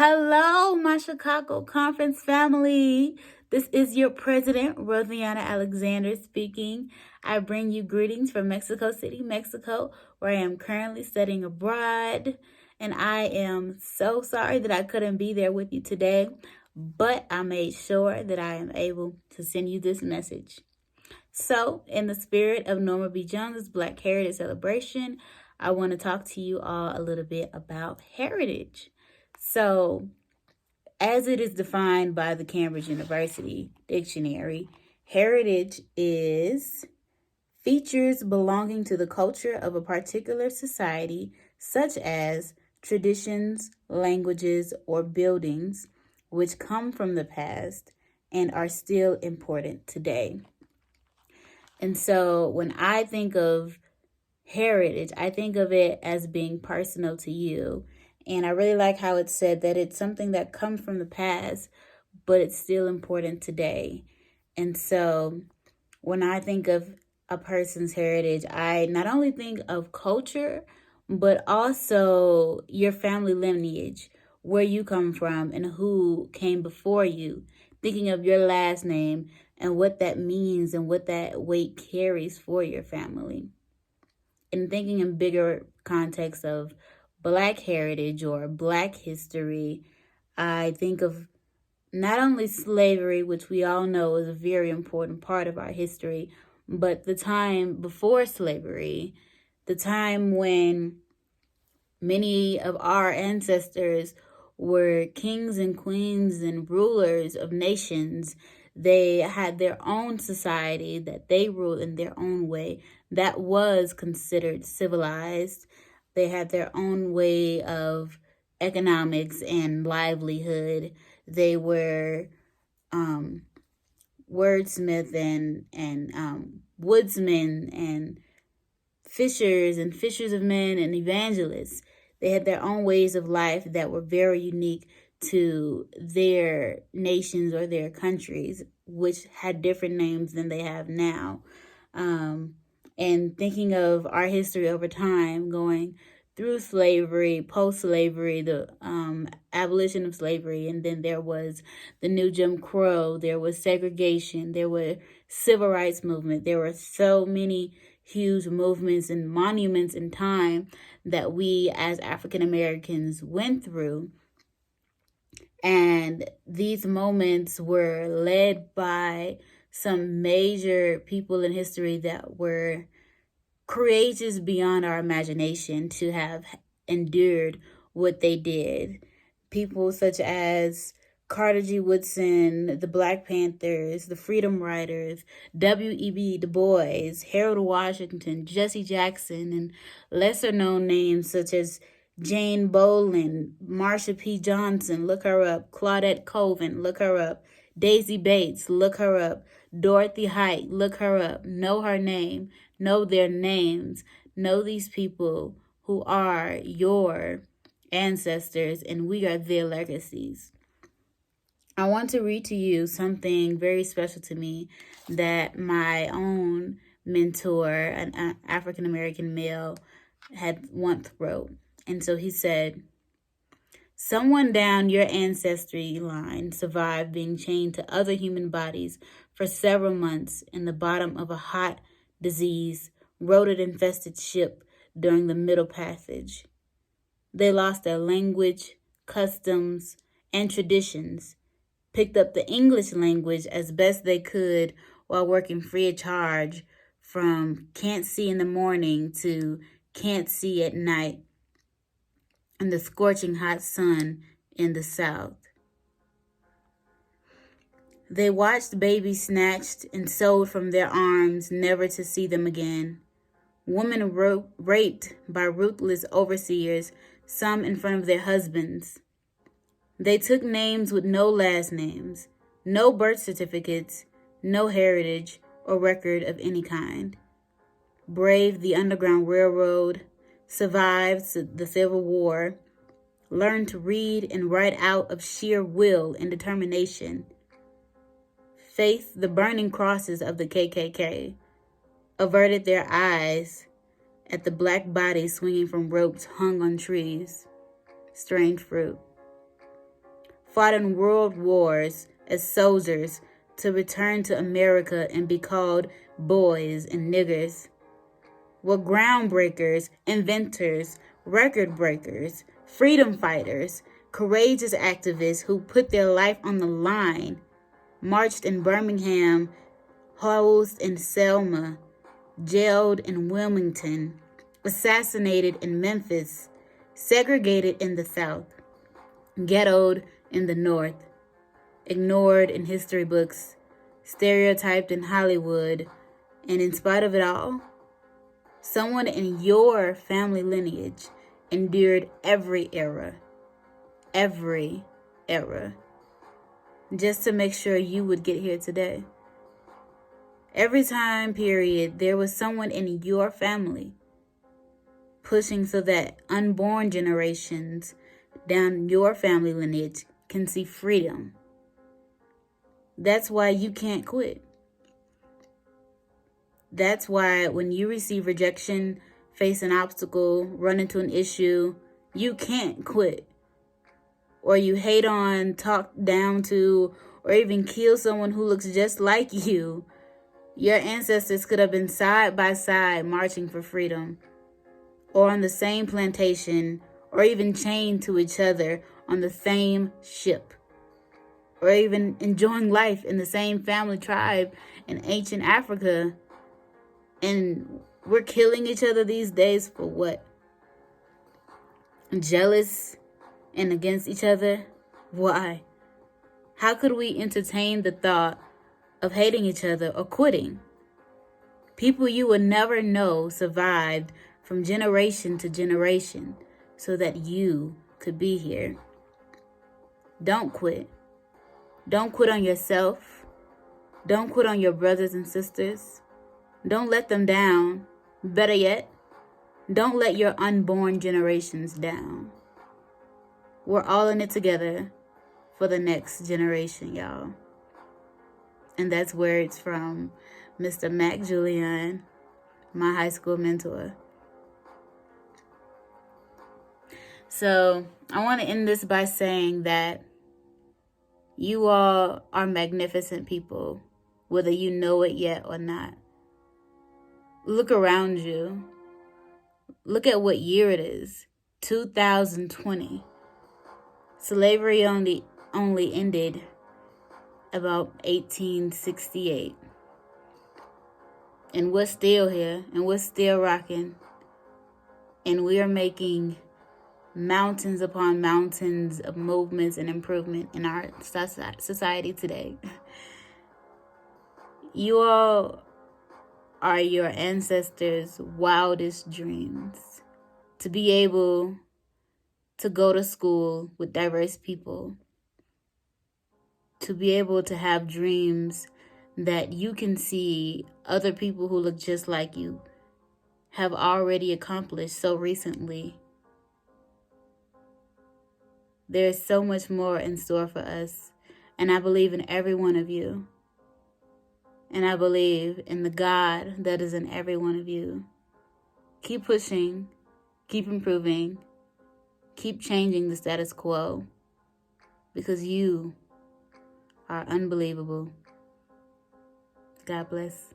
Hello, my Chicago Conference family. This is your president, Rosianna Alexander, speaking. I bring you greetings from Mexico City, Mexico, where I am currently studying abroad. And I am so sorry that I couldn't be there with you today, but I made sure that I am able to send you this message. So, in the spirit of Norma B. Jones's Black Heritage Celebration, I want to talk to you all a little bit about heritage. So, as it is defined by the Cambridge University Dictionary, heritage is features belonging to the culture of a particular society, such as traditions, languages, or buildings, which come from the past and are still important today. And so when I think of heritage, I think of it as being personal to you. And I really like how it said that it's something that comes from the past, but it's still important today. And so when I think of a person's heritage, I not only think of culture, but also your family lineage, where you come from and who came before you, thinking of your last name and what that means and what that weight carries for your family. And thinking in bigger context of Black heritage or Black history, I think of not only slavery, which we all know is a very important part of our history, but the time before slavery, the time when many of our ancestors were kings and queens and rulers of nations. They had their own society that they ruled in their own way that was considered civilized. They had their own way of economics and livelihood. They were wordsmith and woodsmen and fishers of men and evangelists. They had their own ways of life that were very unique to their nations or their countries, which had different names than they have now. And thinking of our history over time, going through slavery, post-slavery, the abolition of slavery, and then there was the new Jim Crow, there was segregation, there were civil rights movement, there were so many huge movements and monuments in time that we as African Americans went through. And these moments were led by some major people in history that were courageous beyond our imagination to have endured what they did. People such as Carter G. Woodson, the Black Panthers, the Freedom Riders, W.E.B. Du Bois, Harold Washington, Jesse Jackson, and lesser-known names such as Jane Bolin, Marsha P. Johnson, look her up, Claudette Colvin, look her up, Daisy Bates, look her up, Dorothy Height, look her up, know her name, know their names, know these people who are your ancestors, and we are their legacies. I want to read to you something very special to me that my own mentor, an African American male, had once wrote. And so he said, "Someone down your ancestry line survived being chained to other human bodies for several months in the bottom of a hot, disease, rodent-infested ship during the Middle Passage. They lost their language, customs, and traditions, picked up the English language as best they could while working free of charge from can't see in the morning to can't see at night in the scorching hot sun in the South. They watched babies snatched and sold from their arms, never to see them again. Women raped by ruthless overseers, some in front of their husbands. They took names with no last names, no birth certificates, no heritage or record of any kind. Braved the Underground Railroad, survived the Civil War, learned to read and write out of sheer will and determination, faced the burning crosses of the KKK, averted their eyes at the black bodies swinging from ropes hung on trees, strange fruit. fought in world wars as soldiers to return to America and be called boys and niggers, were groundbreakers, inventors, record breakers, freedom fighters, courageous activists who put their life on the line, marched in Birmingham, housed in Selma, jailed in Wilmington, assassinated in Memphis, segregated in the South, ghettoed in the North, ignored in history books, stereotyped in Hollywood, and in spite of it all, someone in your family lineage endured every era, just to make sure you would get here today. Every time period, there was someone in your family pushing so that unborn generations down your family lineage can see freedom. That's why you can't quit. That's why when you receive rejection, face an obstacle, run into an issue, you can't quit. Or you hate on, talk down to, or even kill someone who looks just like you. Your ancestors could have been side by side marching for freedom, or on the same plantation, or even chained to each other on the same ship, or even enjoying life in the same family tribe in ancient Africa. And we're killing each other these days for what? Jealous and against each other? Why? How could we entertain the thought of hating each other or quitting? People you would never know survived from generation to generation so that you could be here. Don't quit. Don't quit on yourself. Don't quit on your brothers and sisters. Don't let them down. Better yet, don't let your unborn generations down. We're all in it together for the next generation, y'all. And that's where it's from Mr. Mac Julian, my high school mentor. So I want to end this by saying that you all are magnificent people, whether you know it yet or not. Look around you. Look at what year it is, 2020. Slavery only ended about 1868. And we're still here, and we're still rocking. And we are making mountains upon mountains of movements and improvement in our society today. You all are your ancestors' wildest dreams. To be able to go to school with diverse people. To be able to have dreams that you can see other people who look just like you have already accomplished so recently. There's so much more in store for us, and I believe in every one of you. And I believe in the God that is in every one of you. Keep pushing, keep improving, keep changing the status quo, because you are unbelievable. God bless.